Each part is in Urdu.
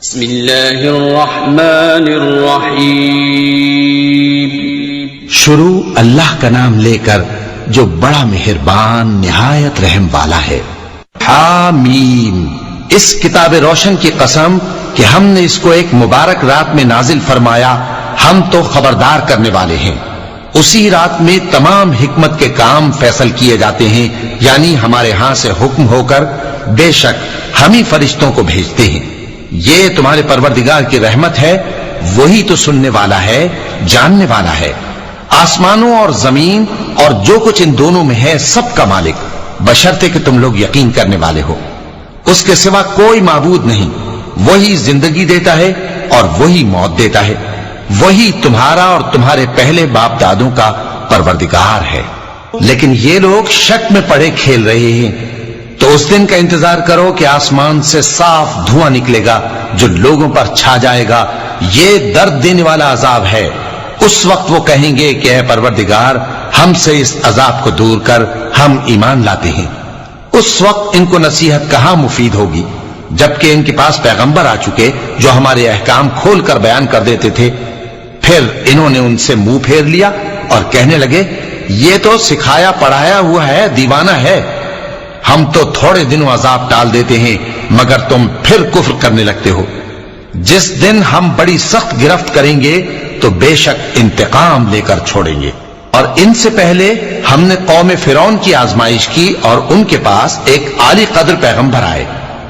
بسم اللہ الرحمن الرحیم۔ شروع اللہ کا نام لے کر جو بڑا مہربان نہایت رحم والا ہے۔ حامیم، اس کتاب روشن کی قسم کہ ہم نے اس کو ایک مبارک رات میں نازل فرمایا، ہم تو خبردار کرنے والے ہیں۔ اسی رات میں تمام حکمت کے کام فیصل کیے جاتے ہیں، یعنی ہمارے ہاں سے حکم ہو کر بے شک ہم ہی فرشتوں کو بھیجتے ہیں۔ یہ تمہارے پروردگار کی رحمت ہے، وہی تو سننے والا ہے، جاننے والا ہے۔ آسمانوں اور زمین اور جو کچھ ان دونوں میں ہے سب کا مالک، بشرطے کہ تم لوگ یقین کرنے والے ہو۔ اس کے سوا کوئی معبود نہیں، وہی زندگی دیتا ہے اور وہی موت دیتا ہے، وہی تمہارا اور تمہارے پہلے باپ دادوں کا پروردگار ہے۔ لیکن یہ لوگ شک میں پڑے کھیل رہے ہیں، تو اس دن کا انتظار کرو کہ آسمان سے صاف دھواں نکلے گا جو لوگوں پر چھا جائے گا، یہ درد دینے والا عذاب ہے۔ اس وقت وہ کہیں گے کہ اے پروردگار، ہم سے اس عذاب کو دور کر، ہم ایمان لاتے ہیں۔ اس وقت ان کو نصیحت کہاں مفید ہوگی، جبکہ ان کے پاس پیغمبر آ چکے جو ہمارے احکام کھول کر بیان کر دیتے تھے۔ پھر انہوں نے ان سے منہ پھیر لیا اور کہنے لگے، یہ تو سکھایا پڑھایا ہوا ہے، دیوانہ ہے، ہم تو تھوڑے دنوں عذاب ٹال دیتے ہیں مگر تم پھر کفر کرنے لگتے ہو۔ جس دن ہم بڑی سخت گرفت کریں گے تو بے شک انتقام لے کر چھوڑیں گے۔ اور ان سے پہلے ہم نے قوم فرعون کی آزمائش کی اور ان کے پاس ایک عالی قدر پیغمبر آئے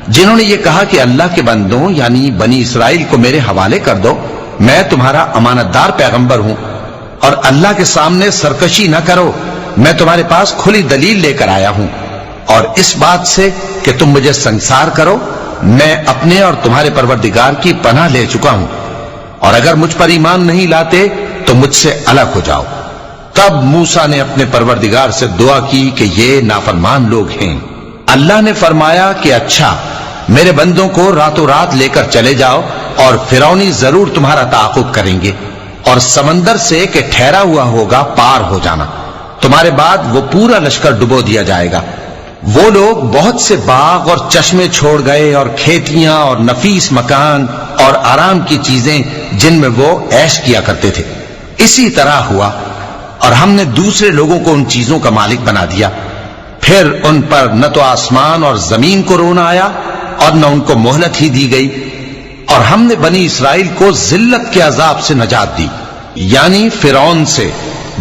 جنہوں نے یہ کہا کہ اللہ کے بندوں یعنی بنی اسرائیل کو میرے حوالے کر دو، میں تمہارا امانت دار پیغمبر ہوں، اور اللہ کے سامنے سرکشی نہ کرو، میں تمہارے پاس کھلی دلیل لے کر آیا ہوں، اور اس بات سے کہ تم مجھے سنسار کرو، میں اپنے اور تمہارے پروردگار کی پناہ لے چکا ہوں، اور اگر مجھ پر ایمان نہیں لاتے تو مجھ سے الگ ہو جاؤ۔ تب موسیٰ نے اپنے پروردگار سے دعا کی کہ یہ نافرمان لوگ ہیں۔ اللہ نے فرمایا کہ اچھا، میرے بندوں کو راتوں رات لے کر چلے جاؤ، اور فرعونی ضرور تمہارا تعاقب کریں گے، اور سمندر سے کہ ٹھہرا ہوا ہوگا پار ہو جانا، تمہارے بعد وہ پورا لشکر ڈبو دیا جائے گا۔ وہ لوگ بہت سے باغ اور چشمے چھوڑ گئے اور کھیتیاں اور نفیس مکان اور آرام کی چیزیں جن میں وہ عیش کیا کرتے تھے۔ اسی طرح ہوا، اور ہم نے دوسرے لوگوں کو ان چیزوں کا مالک بنا دیا۔ پھر ان پر نہ تو آسمان اور زمین کو رونا آیا اور نہ ان کو مہلت ہی دی گئی، اور ہم نے بنی اسرائیل کو ذلت کے عذاب سے نجات دی، یعنی فرعون سے۔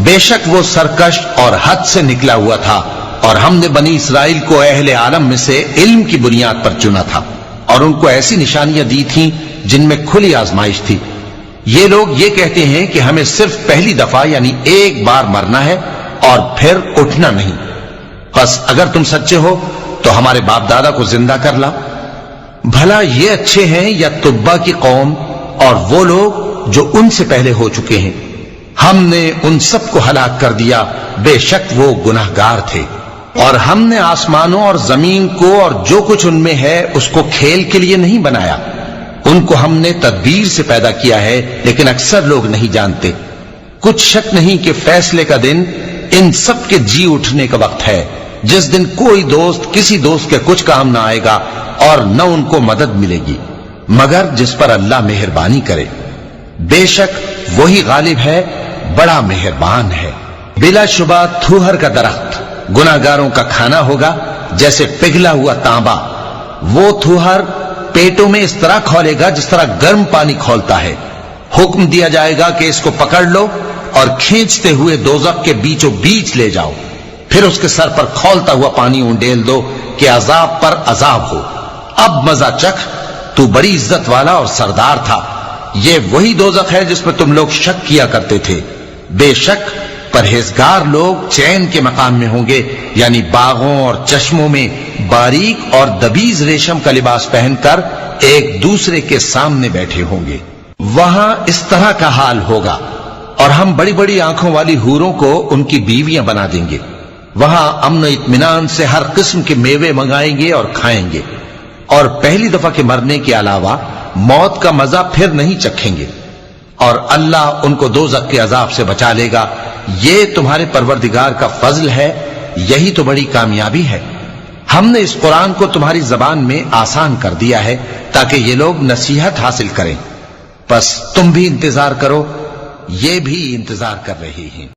بے شک وہ سرکش اور حد سے نکلا ہوا تھا، اور ہم نے بنی اسرائیل کو اہل عالم میں سے علم کی بنیاد پر چنا تھا، اور ان کو ایسی نشانیاں دی تھیں جن میں کھلی آزمائش تھی۔ یہ لوگ یہ کہتے ہیں کہ ہمیں صرف پہلی دفعہ یعنی ایک بار مرنا ہے اور پھر اٹھنا نہیں، بس اگر تم سچے ہو تو ہمارے باپ دادا کو زندہ کر لا۔ بھلا یہ اچھے ہیں یا تبا کی قوم اور وہ لوگ جو ان سے پہلے ہو چکے ہیں؟ ہم نے ان سب کو ہلاک کر دیا، بے شک وہ گناہگار تھے۔ اور ہم نے آسمانوں اور زمین کو اور جو کچھ ان میں ہے اس کو کھیل کے لیے نہیں بنایا، ان کو ہم نے تدبیر سے پیدا کیا ہے، لیکن اکثر لوگ نہیں جانتے۔ کچھ شک نہیں کہ فیصلے کا دن ان سب کے جی اٹھنے کا وقت ہے، جس دن کوئی دوست کسی دوست کے کچھ کام نہ آئے گا اور نہ ان کو مدد ملے گی مگر جس پر اللہ مہربانی کرے۔ بے شک وہی غالب ہے، بڑا مہربان ہے۔ بلا شبہ تھوہر کا درخت گناہگاروں کا کھانا ہوگا، جیسے پگھلا ہوا تانبا۔ وہ تھوہر پیٹوں میں اس طرح کھولے گا جس طرح گرم پانی کھولتا ہے۔ حکم دیا جائے گا کہ اس کو پکڑ لو اور کھینچتے ہوئے دوزخ کے بیچوں بیچ لے جاؤ، پھر اس کے سر پر کھولتا ہوا پانی انڈیل دو کہ عذاب پر عذاب ہو۔ اب مزہ چکھ، تو بڑی عزت والا اور سردار تھا۔ یہ وہی دوزخ ہے جس میں تم لوگ شک کیا کرتے تھے۔ بے شک پرہیزگار لوگ چین کے مقام میں ہوں گے، یعنی باغوں اور چشموں میں باریک اور دبیز ریشم کا لباس پہن کر ایک دوسرے کے سامنے بیٹھے ہوں گے۔ وہاں اس طرح کا حال ہوگا، اور ہم بڑی بڑی آنکھوں والی حوروں کو ان کی بیویاں بنا دیں گے۔ وہاں امن و اطمینان سے ہر قسم کے میوے منگائیں گے اور کھائیں گے، اور پہلی دفعہ کے مرنے کے علاوہ موت کا مزہ پھر نہیں چکھیں گے، اور اللہ ان کو دوزخ کے عذاب سے بچا لے گا۔ یہ تمہارے پروردگار کا فضل ہے، یہی تو بڑی کامیابی ہے۔ ہم نے اس قرآن کو تمہاری زبان میں آسان کر دیا ہے تاکہ یہ لوگ نصیحت حاصل کریں، پس تم بھی انتظار کرو، یہ بھی انتظار کر رہی ہیں۔